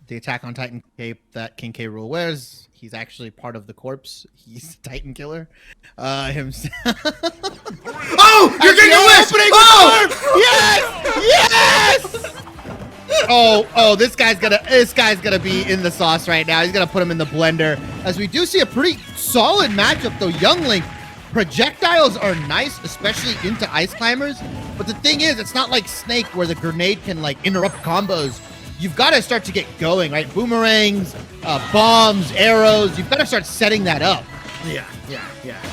the Attack on Titan cape that King K. Rool wears. He's actually part of the corpse. He's a Titan killer. Himself. Oh, you're getting a wish! Oh, yes! Yes! Oh, this guy's gonna be in the sauce right now. He's gonna put him in the blender. As we do see a pretty solid matchup though. Young Link, projectiles are nice, especially into ice climbers. But the thing is, it's not like Snake where the grenade can like interrupt combos. You've got to start to get going, right? Boomerangs, bombs, arrows. You've got to start setting that up. Yeah.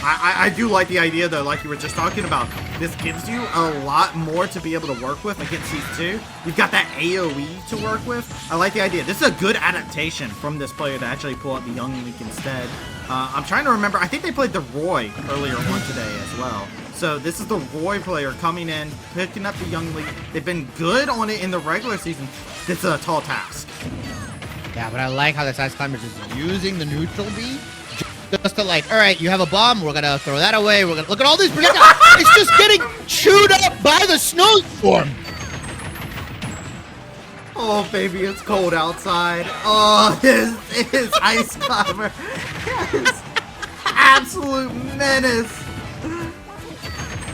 I do like the idea, though, like you were just talking about. This gives you a lot more to be able to work with against these two. You've got that AoE to work with. I like the idea. This is a good adaptation from this player to actually pull out the Young Link instead. I'm trying to remember. I think they played the Roy earlier on today as well. So this is the Roy player coming in, picking up the Young Link. They've been good on it in the regular season. This is a tall task. Yeah, but I like how this Ice Climbers is using the neutral beam. Just to like, all right, you have a bomb, we're gonna throw that away, we're gonna look at all these projectiles. It's just getting chewed up by the snowstorm. Oh baby, it's cold outside. Oh, his ice climber. Yes. Absolute menace.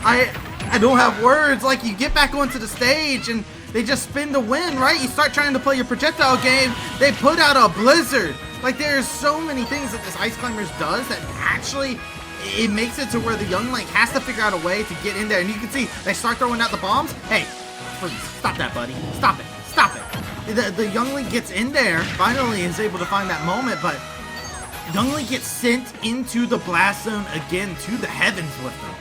I don't have words. Like, you get back onto the stage and they just spin to win, right? You start trying to play your projectile game, they put out a blizzard. Like, there's so many things that this Ice Climbers does that actually, it makes it to where the Young Link has to figure out a way to get in there. And you can see, they start throwing out the bombs. Hey, stop that, buddy. Stop it. Stop it. The Young Link gets in there, finally is able to find that moment, but Young Link gets sent into the blast zone again to the heavens with them.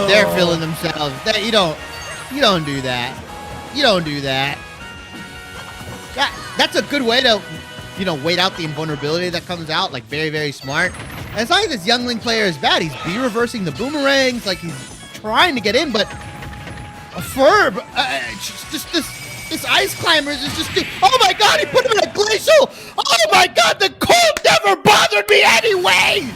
They're feeling themselves. You don't do that. You don't do that. That's a good way to, wait out the invulnerability that comes out. Like, very, very smart. And it's not like this Young Link player is bad. He's B-reversing the boomerangs. Like, he's trying to get in, but Ferb, just this Ice Climbers is just... Oh my god, he put him in a glacial! Oh my god, the cold never bothered me anyway!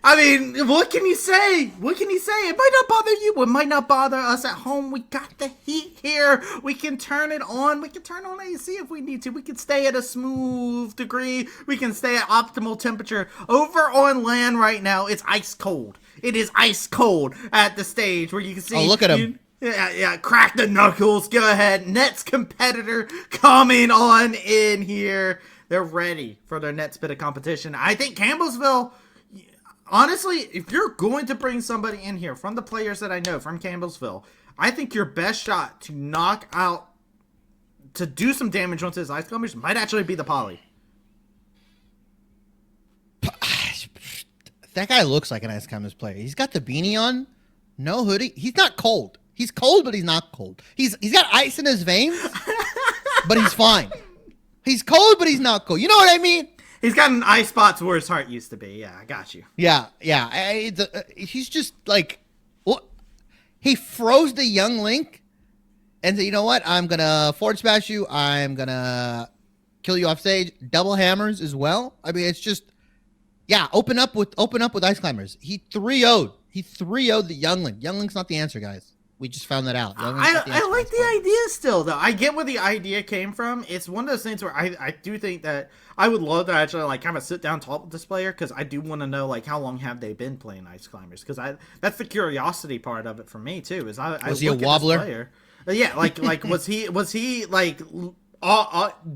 I mean, what can you say? What can you say? It might not bother you. It might not bother us at home. We got the heat here. We can turn it on. We can turn on AC if we need to. We can stay at a smooth degree. We can stay at optimal temperature. Over on LAN right now, it's ice cold. It is ice cold at the stage where you can see... Oh, look at him. Yeah, crack the knuckles. Go ahead. Nets competitor coming on in here. They're ready for their next bit of competition. I think Campbellsville... Honestly, if you're going to bring somebody in here from the players that I know from Campbellsville, I think your best shot to knock out, to do some damage onto his Ice Climbers might actually be the Poly. That guy looks like an Ice Climbers player. He's got the beanie on, no hoodie. He's not cold. He's cold, but he's not cold. He's got ice in his veins, but he's fine. He's cold, but he's not cold. You know what I mean? He's got an ice spot to where his heart used to be. Yeah, I got you. Yeah. He's just like, he froze the Young Link and said, you know what? I'm going to forward smash you. I'm going to kill you off stage. Double hammers as well. I mean, it's just, open up with Ice Climbers. He 3-0'd. He 3-0'd the Young Link. Young Link's not the answer, guys. We just found that out. I like the idea still, though. I get where the idea came from. It's one of those things where I do think that I would love to actually like kind of sit down and talk with this player, because I do want to know like how long have they been playing Ice Climbers, because that's the curiosity part of it for me too. Is was he a wobbler? Player, yeah, like was he like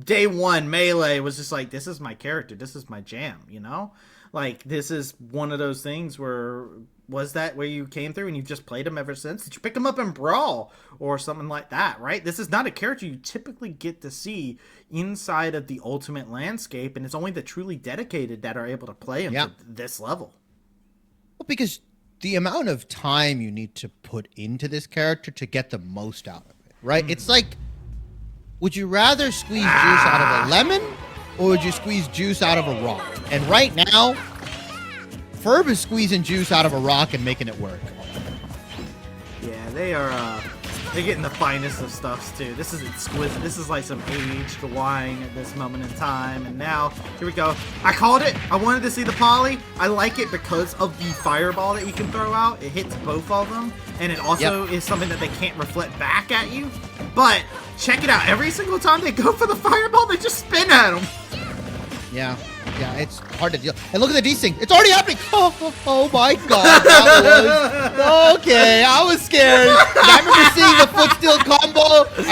day one melee was just like, this is my character, this is my jam, like this is one of those things where. Was that where you came through and you've just played him ever since? Did you pick him up in Brawl or something like that, right? This is not a character you typically get to see inside of the Ultimate landscape, and it's only the truly dedicated that are able to play him to this level. Well, because the amount of time you need to put into this character to get the most out of it, right? It's like, would you rather squeeze juice out of a lemon, or would you squeeze juice out of a rock? And right now... Ferb is squeezing juice out of a rock and making it work. Yeah, they are They're getting the finest of stuffs too. This is exquisite. This is like some aged wine at this moment in time. And now, here we go. I called it. I wanted to see the poly. I like it because of the fireball that you can throw out. It hits both of them. And it also is something that they can't reflect back at you. But check it out. Every single time they go for the fireball, they just spin at them. Yeah. Yeah, it's hard to deal. And look at the desync. It's already happening. Oh my God. That was... Okay, I was scared. I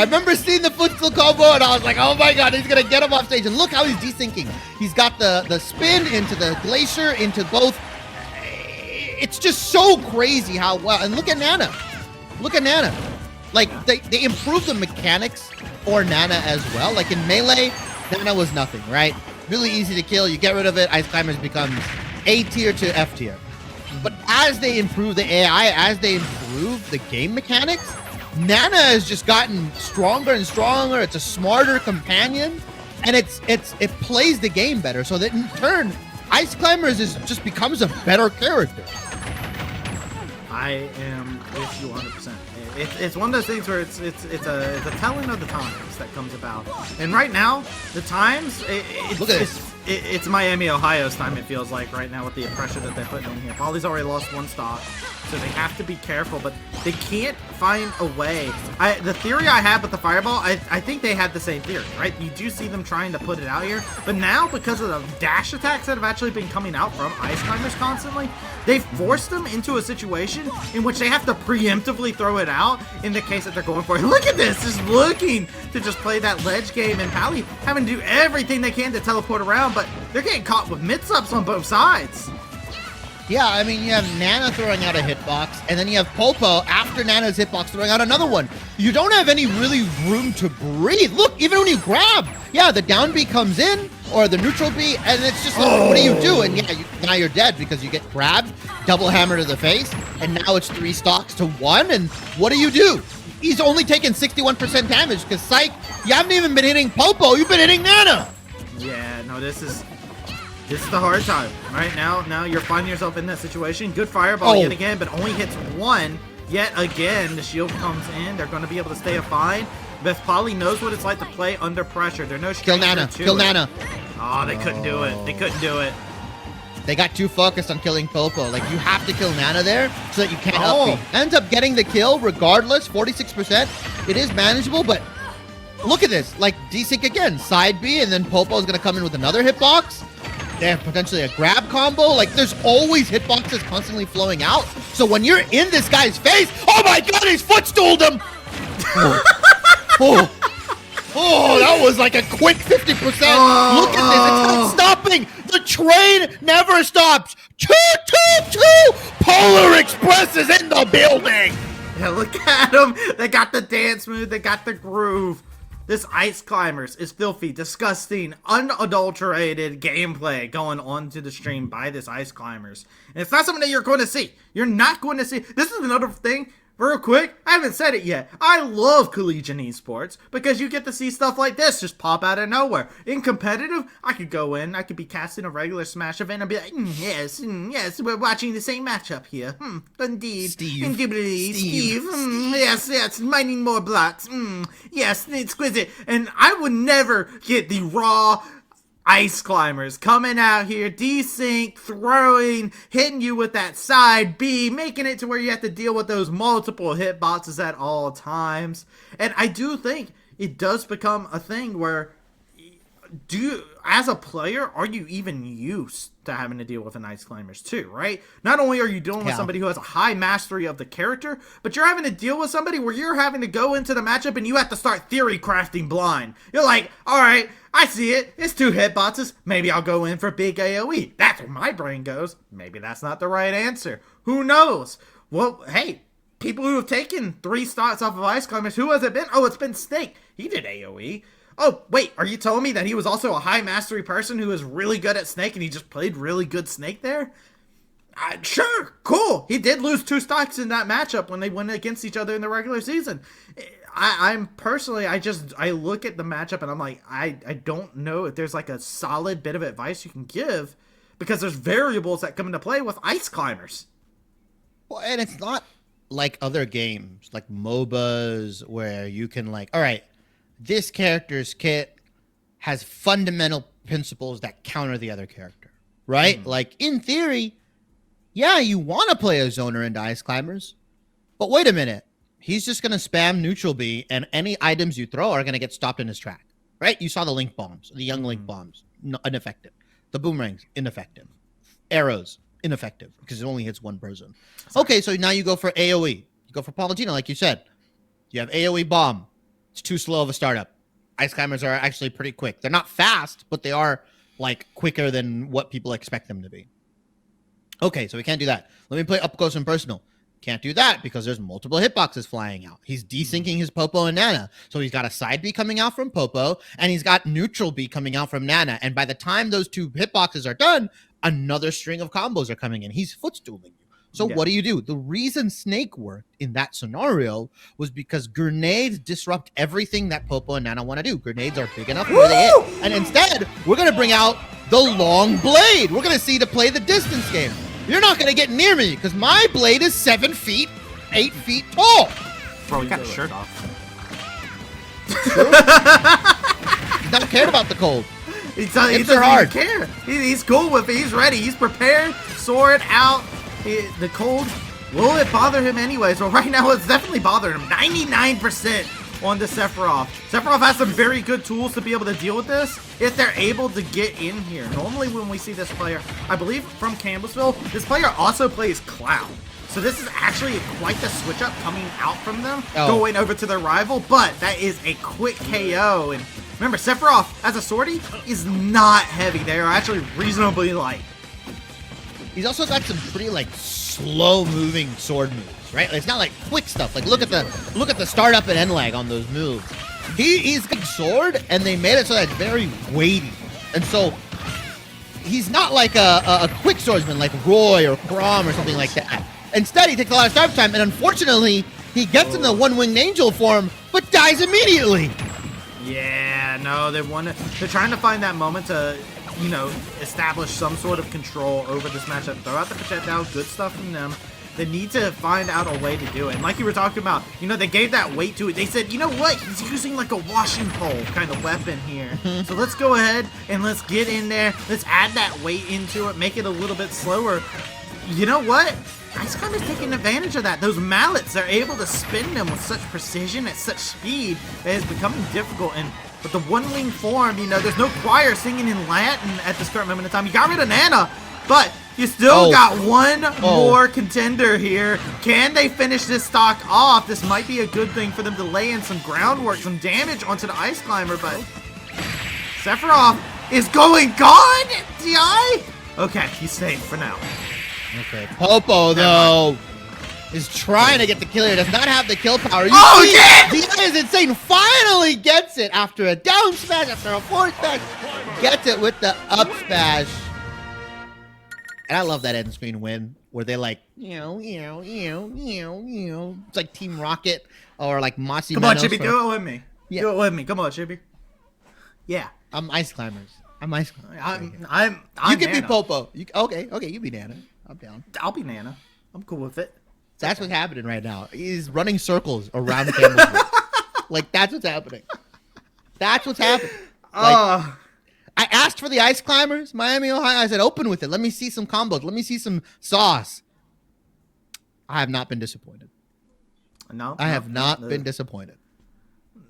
remember seeing the footstool combo, and I was like, oh my God, he's going to get him off stage. And look how he's desyncing. He's got the spin into the glacier, into both. It's just so crazy how well. And look at Nana. Look at Nana. Like, they improved the mechanics for Nana as well. Like in Melee, Nana was nothing, right? Really easy to kill. You get rid of it. Ice Climbers becomes A tier to F tier. But as they improve the AI, as they improve the game mechanics, Nana has just gotten stronger and stronger. It's a smarter companion, and it plays the game better. So that in turn, Ice Climbers just becomes a better character. I am with you 100%. It's one of those things where it's a telling of the times that comes about. And right now, the times, look at this. It's Miami, Ohio's time, it feels like, right now with the pressure that they're putting in here. Volley's already lost one stock, so they have to be careful, but they can't find a way. The theory I have with the fireball, I think they had the same theory, right? You do see them trying to put it out here, but now, because of the dash attacks that have actually been coming out from Ice Climbers constantly, they've forced them into a situation in which they have to preemptively throw it out in the case that they're going for it. Look at this, just looking to just play that ledge game, and Pally having to do everything they can to teleport around, but they're getting caught with mix-ups on both sides. Yeah, I mean, you have Nana throwing out a hitbox, and then you have Popo after Nana's hitbox throwing out another one. You don't have any really room to breathe. Look, even when you grab, yeah, the down B comes in, or the neutral B, and it's just like, what do you do? And yeah, now you're dead because you get grabbed, double hammer to the face, and now it's 3 stocks to 1, and what do? He's only taken 61% damage because, psych, you haven't even been hitting Popo, you've been hitting Nana. Yeah, no, this is the hard time. Right now you're finding yourself in that situation. Good fireball yet again, but only hits 1. Yet again, the shield comes in. They're going to be able to stay fine. Beth Polly knows what it's like to play under pressure. They're no stranger to Kill Nana. Oh, they couldn't do it. They couldn't do it. They got too focused on killing Popo. Like, you have to kill Nana there so that you can't up B. Ends up getting the kill regardless, 46%. It is manageable, but look at this. Like, desync again, side B, and then Popo's going to come in with another hitbox. They have potentially a grab combo. Like, there's always hitboxes constantly flowing out. So when you're in this guy's face, oh my God, he's footstooled him. Oh, that was like a quick 50%. Look at this. It's not stopping. The train never stops. Choo! Polar Express is in the building. Yeah, look at them. They got the dance move. They got the groove. This Ice Climbers is filthy, disgusting, unadulterated gameplay going onto the stream by this Ice Climbers. And it's not something that you're going to see. You're not going to see. This is another thing, real quick, I haven't said it yet. I love collegiate esports because you get to see stuff like this just pop out of nowhere. In competitive, I could go in, I could be casting a regular Smash event and be like, yes, we're watching the same matchup here. Indeed. Indubitably, Steve. Yes, mining more blocks. Yes, exquisite. And I would never get the raw Ice Climbers coming out here, desync, throwing, hitting you with that side B, making it to where you have to deal with those multiple hitboxes at all times. And I do think it does become a thing where, as a player, are you even used to having to deal with an Ice Climbers too, right? Not only are you dealing with somebody who has a high mastery of the character, but you're having to deal with somebody where you're having to go into the matchup and you have to start theory crafting blind. You're like, all right, I see it. It's 2 hitboxes. Maybe I'll go in for big AoE. That's where my brain goes. Maybe that's not the right answer. Who knows? Well, hey, people who have taken 3 stocks off of Ice Climbers, who has it been? Oh, it's been Snake. He did AoE. Oh, wait, are you telling me that he was also a high mastery person who was really good at Snake and he just played really good Snake there? Sure, cool. He did lose 2 stocks in that matchup when they went against each other in the regular season. I'm personally, I look at the matchup and I'm like, I don't know if there's like a solid bit of advice you can give because there's variables that come into play with Ice Climbers. Well, and it's not like other games, like MOBAs, where you can like, all right, this character's kit has fundamental principles that counter the other character, right? Like in theory, yeah, you want to play a zoner into Ice Climbers, but wait a minute. He's just going to spam neutral B, and any items you throw are going to get stopped in his track, right? You saw the link bombs, the young link bombs, ineffective. The boomerangs, ineffective. Arrows, ineffective, because it only hits one person. Okay, so now you go for AoE. You go for Palutena, like you said. You have AoE bomb. It's too slow of a startup. Ice Climbers are actually pretty quick. They're not fast, but they are, like, quicker than what people expect them to be. Okay, so we can't do that. Let me play up close and personal. Can't do that because there's multiple hitboxes flying out. He's desyncing his Popo and Nana. So he's got a side B coming out from Popo, and he's got neutral B coming out from Nana. And by the time those two hitboxes are done, another string of combos are coming in. He's footstooling you. So what do? The reason Snake worked in that scenario was because grenades disrupt everything that Popo and Nana want to do. Grenades are big enough where they hit. And instead, we're going to bring out the long blade. We're going to see to play the distance game. You're not going to get near me because my blade is 7 feet, 8 feet tall. Bro, he got his shirt off. He's not cared about the cold. He doesn't even care. He's cool with it. He's ready. He's prepared. Sword out. The cold, will it bother him anyways? Well, right now it's definitely bothering him. 99% on the Sephiroth. Sephiroth has some very good tools to be able to deal with this if they're able to get in here. Normally when we see this player, I believe from Campbellsville, this player also plays Cloud. So this is actually quite the switch up coming out from them, going over to their rival, but that is a quick KO. And remember, Sephiroth, as a swordie, is not heavy. They are actually reasonably light. He's also got some pretty like slow-moving sword moves, right? Like, it's not like quick stuff. Like look at the startup and end lag on those moves. He's got sword, and they made it so that it's very weighty, and so he's not like a quick swordsman like Roy or Crom or something like that. Instead, he takes a lot of startup time, and unfortunately, he gets in the one-winged angel form, but dies immediately. Yeah, no, they're trying to find that moment to, you know, establish some sort of control over this matchup. Throw out the projectile, good stuff from them. They need to find out a way to do it. And like you were talking about, you know, they gave that weight to it. They said, you know what? He's using like a washing pole kind of weapon here. So let's go ahead and let's get in there. Let's add that weight into it, make it a little bit slower. You know what? Ice Climber's taking advantage of that. Those mallets, they're able to spin them with such precision at such speed that it's becoming difficult. And with the one-wing form, you know, there's no choir singing in Latin at this current moment in time. You got rid of Nana, but you still got one more contender here. Can they finish this stock off? This might be a good thing for them to lay in some groundwork, some damage onto the Ice Climber, but Sephiroth is going gone, DI? Okay, he's safe for now. Okay, Popo, though, is trying to get the kill here. Does not have the kill power. Yeah! DI is insane. Finally gets it after a down smash, after a forward smash. Gets it with the up smash. And I love that end screen win where they like, it's like Team Rocket or like Mossy. Come on, Chibi, do it with me. Yeah. Do it with me. Come on, Chibi. Yeah. I'm Ice Climbers. I'm Ice Climbers. I'm you can be Popo. Okay, you be Nana. I'm down. I'll be Nana. I'm cool with it. That's what's happening right now. He's running circles around Campbellsville. Like, that's what's happening. That's what's happening. Like, I asked for the Ice Climbers, Miami, Ohio. I said, open with it. Let me see some combos. Let me see some sauce. I have not been disappointed. No, I have not been disappointed.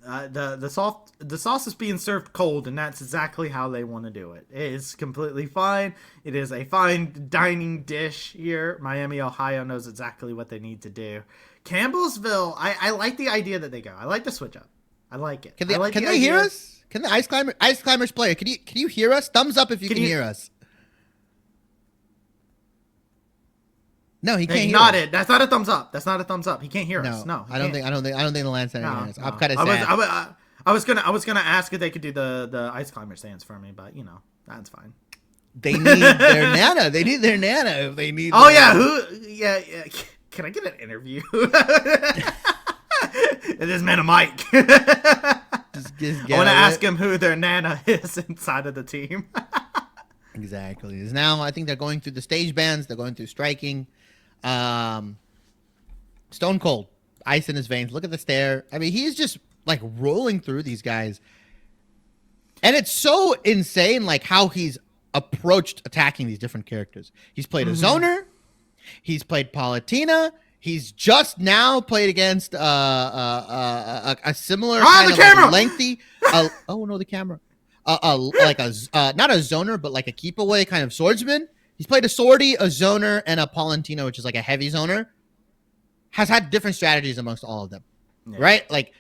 The sauce is being served cold, and that's exactly how they want to do it. It is completely fine. It is a fine dining dish here. Miami, Ohio knows exactly what they need to do. Campbellsville, I like the idea that they go. I like the switch up. I like it. Can they hear us? Can the Ice Climbers player? Can you hear us? Thumbs up if you can hear us. No, he can't hear us. It. That's not a thumbs up. That's not a thumbs up. He can't hear us. No, I don't think the LAN center hears us. I'm kind of sad. I was gonna ask if they could do the Ice Climber stance for me, but you know, that's fine. They need their Nana. They need their Nana if they need. Oh yeah, yeah. Can I get an interview? This man a mic. I want to ask him who their Nana is inside of the team. Exactly. Now I think they're going through the stage bans. They're going through striking. stone cold, ice in his veins. Look at the stare. I mean, he's just like rolling through these guys. And it's so insane, like how he's approached attacking these different characters. He's played a zoner. He's played Palutena. He's just now played against a similar kind of like lengthy. Oh no, the camera. Like a not a zoner, but like a keep away kind of swordsman. He's played a swordy, a zoner, and a Palutena, which is like a heavy zoner. Has had different strategies amongst all of them, right? Like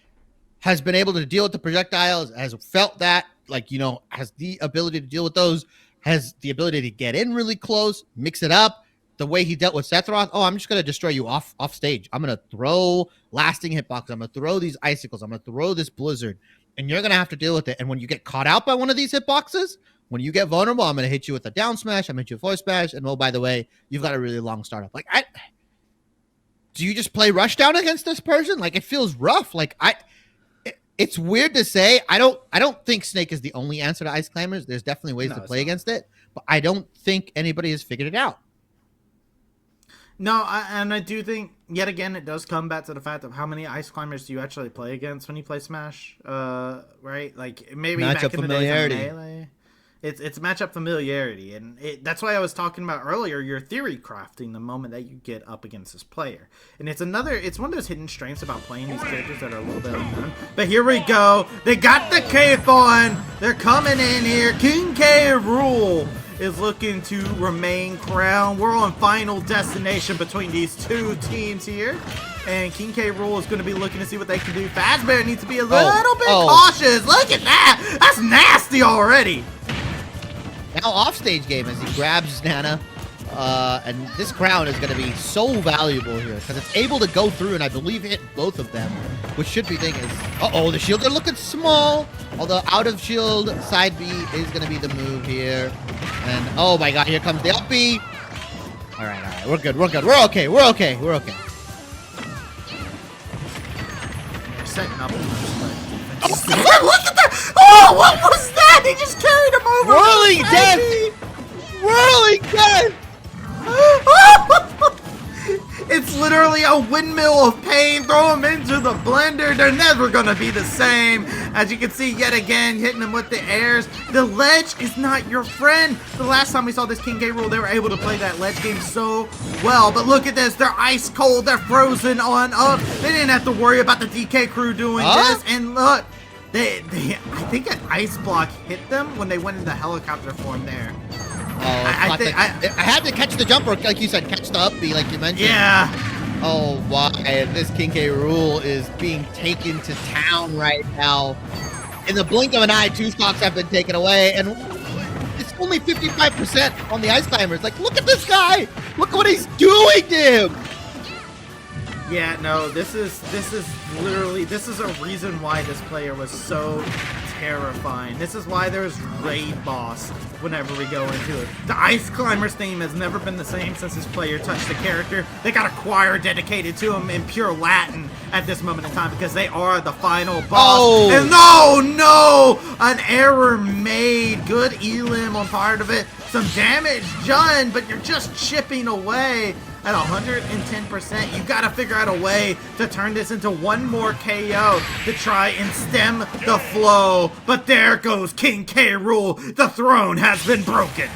has been able to deal with the projectiles. Has felt that, like, you know, has the ability to deal with those. Has the ability to get in really close, mix it up. The way he dealt with Sephiroth, oh, I'm just going to destroy you off stage. I'm going to throw lasting hitboxes. I'm going to throw these icicles. I'm going to throw this blizzard. And you're going to have to deal with it. And when you get caught out by one of these hitboxes, when you get vulnerable, I'm going to hit you with a down smash. I'm going to hit you with a forward smash. And oh, by the way, you've got a really long startup. Like, do you just play rushdown against this person? Like, it feels rough. Like, it's weird to say. I don't think Snake is the only answer to Ice Climbers. There's definitely ways to play against it. But I don't think anybody has figured it out. No, and I do think, yet again, it does come back to the fact of how many Ice Climbers do you actually play against when you play Smash, right? Like, maybe matchup back in the familiarity. days of Melee. It's matchup familiarity, and that's why I was talking about earlier, your theory crafting the moment that you get up against this player. And it's one of those hidden strengths about playing these characters that are a little bit unknown. But here we go. They got the cape on. They're coming in here. King K. Rool is looking to remain crowned. We're on final destination between these two teams here. And King K. Rool is going to be looking to see what they can do. Fazbear needs to be a little bit cautious. Look at that. That's nasty already. Now offstage game as he grabs Nana. And this crown is going to be so valuable here because it's able to go through and I believe hit both of them, which should be thinking is, the shields are looking small. Although out of shield, side B is going to be the move here. And oh my god, here comes the up B. All right, we're good. We're okay. They're setting up. Look at that! Oh, what was that? They just carried him over. Whirling death! It's literally a windmill of pain. Throw them into the blender. They're never going to be the same. As you can see, yet again, hitting them with the airs. The ledge is not your friend. The last time we saw this King K. Rool, they were able to play that ledge game so well. But look at this. They're ice cold. They're frozen on up. They didn't have to worry about the DK crew doing this. And look, I think an ice block hit them when they went into helicopter form there. I had to catch the jumper, like you said, catch the up B, like you mentioned. Yeah. Oh, why? This King K. Rool is being taken to town right now. In the blink of an eye, 2 stocks have been taken away, and it's only 55% on the Ice Climbers. Like, look at this guy! Look at what he's doing to him! Yeah, no, this is a reason why this player was so terrifying. This is why there's raid boss whenever we go into it. The Ice Climbers theme has never been the same since this player touched the character. They got a choir dedicated to him in pure Latin at this moment in time because they are the final boss. Oh. And no! An error made. Good elim on part of it. Some damage done, but you're just chipping away. At 110%, you gotta figure out a way to turn this into one more KO to try and stem the flow. But there goes King K. Rool. The throne has been broken.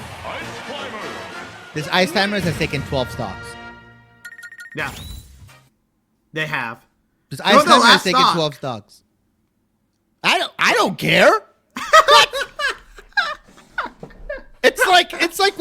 This Ice Timers has taken 12 stocks. Yeah, they have. This Ice Timer has taken 12 stocks. I don't care. It's like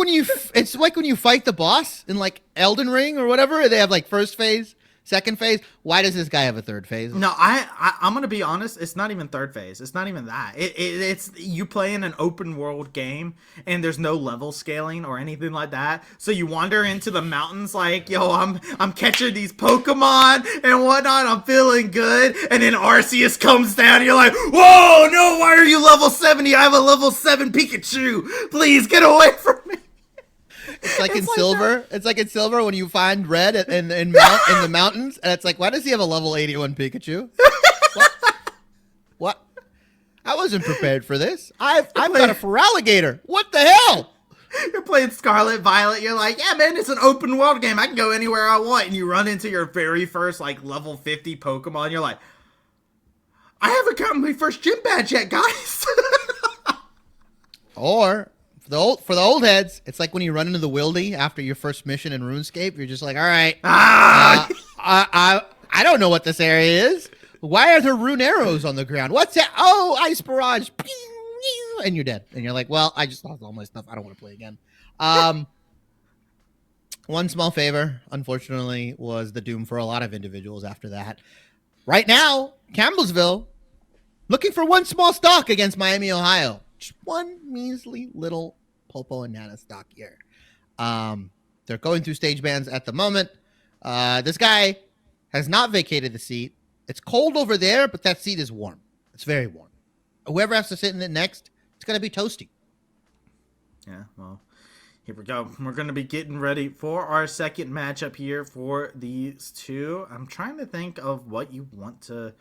when you fight the boss in like Elden Ring or whatever. They have like first phase, second phase. Why does this guy have a third phase? No, I'm gonna be honest. It's not even third phase. It's not even that. It's you play in an open world game and there's no level scaling or anything like that. So you wander into the mountains like, yo, I'm catching these Pokemon and whatnot. I'm feeling good. And then Arceus comes down. And you're like, whoa, no, why are you level 70? I have a level 7 Pikachu. Please get away from me. It's like in Silver. It's like in Silver when you find Red in the mountains, and it's like, why does he have a level 81 Pikachu? What? I wasn't prepared for this. I've got a Feraligatr. What the hell? You're playing Scarlet Violet. You're like, yeah, man, it's an open world game. I can go anywhere I want. And you run into your very first like level 50 Pokemon. You're like, I haven't gotten my first gym badge yet, guys. Or for the old heads, it's like when you run into the Wildy after your first mission in RuneScape. You're just like, all right, I don't know what this area is. Why are there rune arrows on the ground? What's that? Oh, ice barrage. And you're dead. And you're like, well, I just lost all my stuff. I don't want to play again. One small favor, unfortunately, was the doom for a lot of individuals after that. Right now, Campbellsville looking for one small stock against Miami, Ohio. Just one measly little Popo and Nana stock here. They're going through stage bans at the moment. This guy has not vacated the seat. It's cold over there, but that seat is warm. It's very warm. Whoever has to sit in it next, it's going to be toasty. Yeah, well, here we go. We're going to be getting ready for our second matchup here for these two. I'm trying to think of what you want to...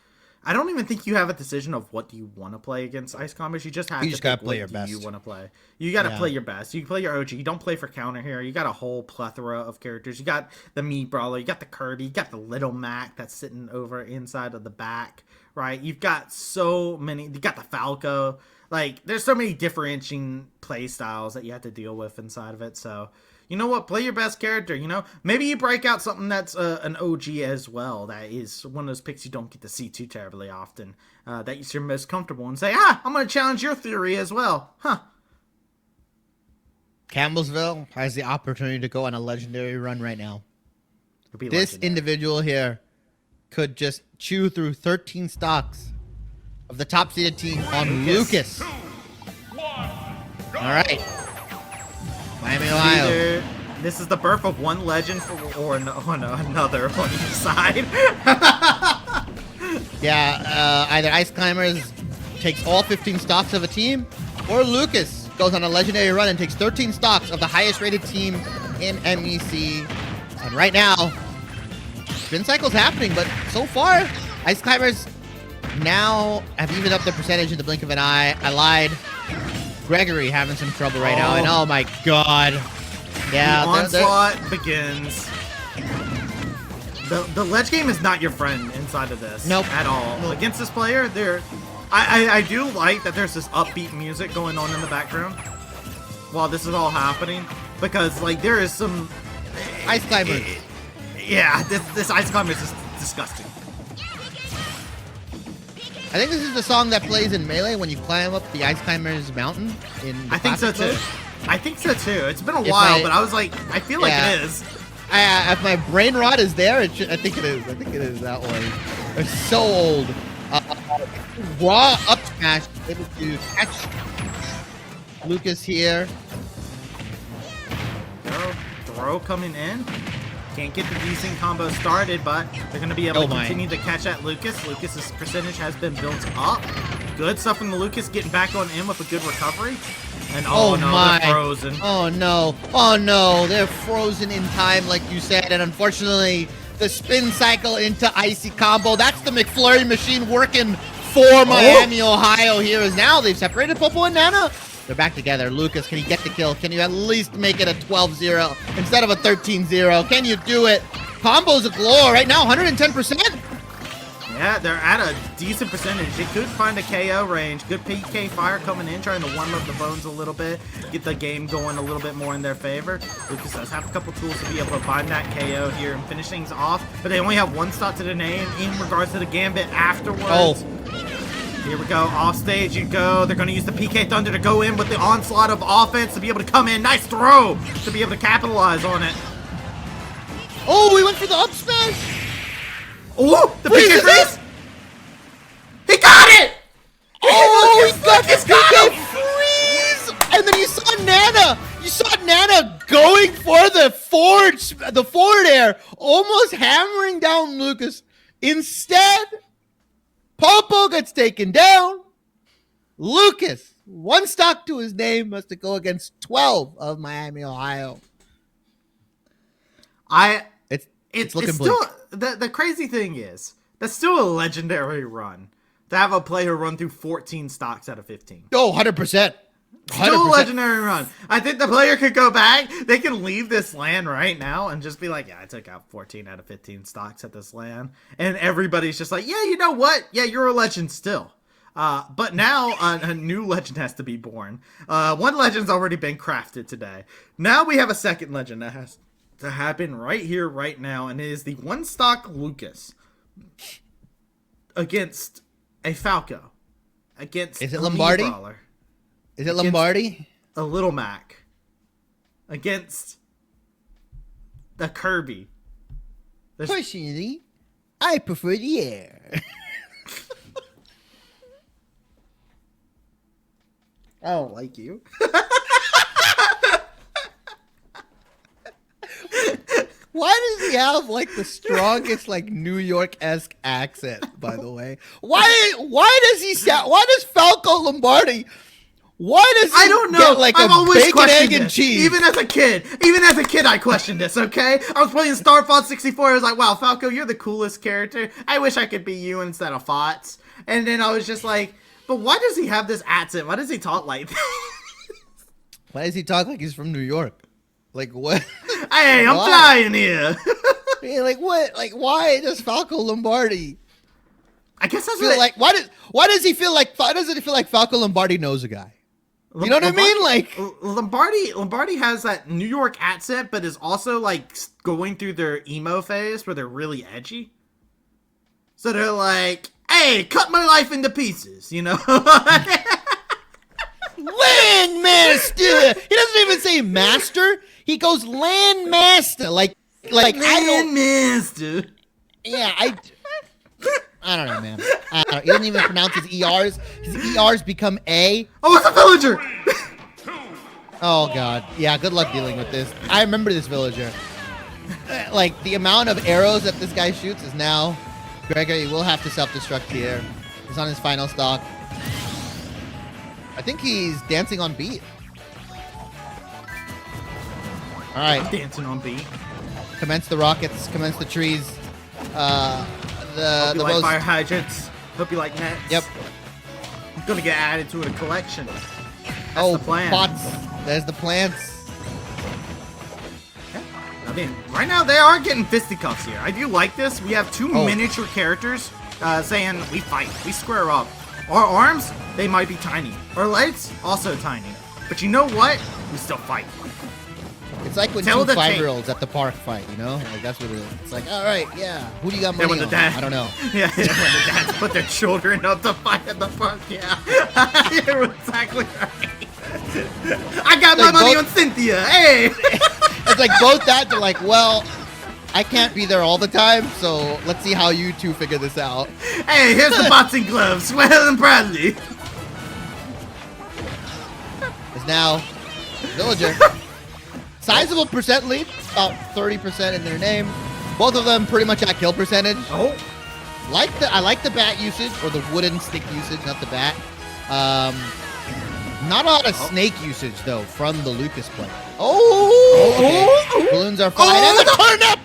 I don't even think you have a decision of what do you want to play against Ice Climbers. You just have to gotta play your best. You want to play. You got to play your best. You play your OG. You don't play for counter here. You got a whole plethora of characters. You got the Meat Brawler. You got the Kirby. You got the Little Mac that's sitting over inside of the back, right? You've got so many. You got the Falco. Like, there's so many differentiating play styles that you have to deal with inside of it. So, you know what? Play your best character, you know? Maybe you break out something that's an OG as well. That is one of those picks you don't get to see too terribly often. That you're most comfortable and say, I'm going to challenge your theory as well. Huh. Campbellsville has the opportunity to go on a legendary run right now. This legendary. individual here could just chew through 13 stocks of the top seeded team on Lucas. All right. Miami, Ohio. Either this is the birth of one legend or another on each side. Yeah, either Ice Climbers takes all 15 stocks of a team, or Lucas goes on a legendary run and takes 13 stocks of the highest rated team in MEC. And right now, spin cycle's happening, but so far, Ice Climbers now have evened up the percentage in the blink of an eye. I lied. Gregory having some trouble right now, and oh my god. Yeah, the onslaught begins. The ledge game is not your friend inside of this. Nope. At all. Nope. Against this player, I do like that there's this upbeat music going on in the background while this is all happening, because like there is some Ice Climbers. Yeah, this Ice Climbers is disgusting. I think this is the song that plays in Melee when you climb up the Ice Climbers mountain. I think so too. I think so too. It's been a while, but I was like, I feel like it is. If my brain rot is there, I think it is. I think it is that one. It's so old. Raw up smash, able to catch Lucas here. Throw coming in. Can't get the decent combo started, but they're going to be able to continue to catch at Lucas. Lucas's percentage has been built up. Good stuff from the Lucas, getting back on in with a good recovery. And oh no, they're frozen. Oh no, they're frozen in time, like you said. And unfortunately, the spin cycle into icy combo. That's the McFlurry machine working for Miami, Ohio here is now. They've separated Popo and Nana. They're back together. Lucas, can he get the kill? Can you at least make it a 12-0 instead of a 13-0? Can you do it? Combos galore right now, 110%. Yeah, they're at a decent percentage. They could find a KO range. Good PK fire coming in, trying to warm up the bones a little bit, get the game going a little bit more in their favor. Lucas does have a couple tools to be able to find that KO here and finish things off, but they only have one stock to the name in regards to the Gambit afterwards. Here we go, off stage you go. They're going to use the PK Thunder to go in with the onslaught of offense to be able to come in. Nice throw to be able to capitalize on it. Oh, we went for the up smash. Oh, the PK freeze. He got it. Oh, he got the PK freeze. And then you saw Nana. You saw Nana going for the forward air, almost hammering down Lucas. Instead, Popo gets taken down. Lucas, one stock to his name, must go against 12 of Miami, Ohio. It's looking still the crazy thing is that's still a legendary run to have a player run through 14 stocks out of 15. Oh, 100%. Still a 100%. legendary run. I think the player could go back. They can leave this LAN right now and just be like, yeah, I took out 14 out of 15 stocks at this LAN. And everybody's just like, yeah, you know what? Yeah, you're a legend still. But now a new legend has to be born. One legend's already been crafted today. Now we have a second legend that has to happen right here, right now. And it is the one stock Lucas against a Falco. Against Is it Lombardi? Brawler. Is it Lombardi? A Little Mac against the Kirby. Personally, I prefer the air. I don't like you. Why does he have like the strongest like New York-esque accent? By the way, why does he sound? Why does Falco Lombardi? Why does he I don't know. get like I've a always bacon, questioned egg, and this. cheese? Even as a kid, I questioned this. Okay, I was playing Star Fox 64. I was like, "Wow, Falco, you're the coolest character. I wish I could be you instead of Fox." And then I was just like, "But why does he have this accent? Why does he talk like this? Why does he talk like he's from New York? Like what? Hey, I'm flying here." Yeah, like what? Like why does Falco Lombardi I guess that's feel what like? Why does he feel like? Why does it feel like Falco Lombardi knows a guy? You know what I mean? Like Lombardi has that New York accent, but is also like going through their emo phase where they're really edgy. So they're like, "Hey, cut my life into pieces," you know? Landmaster. He doesn't even say master. He goes landmaster. Like I don't. Landmaster. Yeah, I don't know, man. He doesn't even pronounce his ERs. His ERs become A. Oh, it's a villager! Oh, God. Yeah, good luck dealing with this. I remember this villager. Like, the amount of arrows that this guy shoots is now... Gregory will have to self-destruct here. He's on his final stock. I think he's dancing on beat. All right. I'm dancing on beat. Commence the rockets. Commence the trees. Hope you like fire hydrants. Hope you like nets. Yep. I'm gonna get added to a collection. That's the plan. Pots. There's the plants. Yeah. I mean, right now they are getting fisticuffs here. I do like this. We have two miniature characters saying we fight, we square up. Our arms, they might be tiny. Our legs, also tiny. But you know what? We still fight. It's like when two 5-year-olds at the park fight, you know? Like that's what it is. It's like, all right, yeah. Who do you got money when the on? dad, I don't know. Yeah, when the dads put their children up to fight at the park. Yeah, you're exactly right. I got my money on Cynthia. Hey. It's like both dads are like, well, I can't be there all the time, so let's see how you two figure this out. Hey, here's the boxing gloves. Well and proudly. It's now Villager. Sizable percent lead, about 30% in their name. Both of them pretty much at kill percentage. Oh. I like the bat usage, or the wooden stick usage, not the bat. Not a lot of snake usage, though, from the Lucas play. Oh! Okay. Balloons are flying, and the turnip!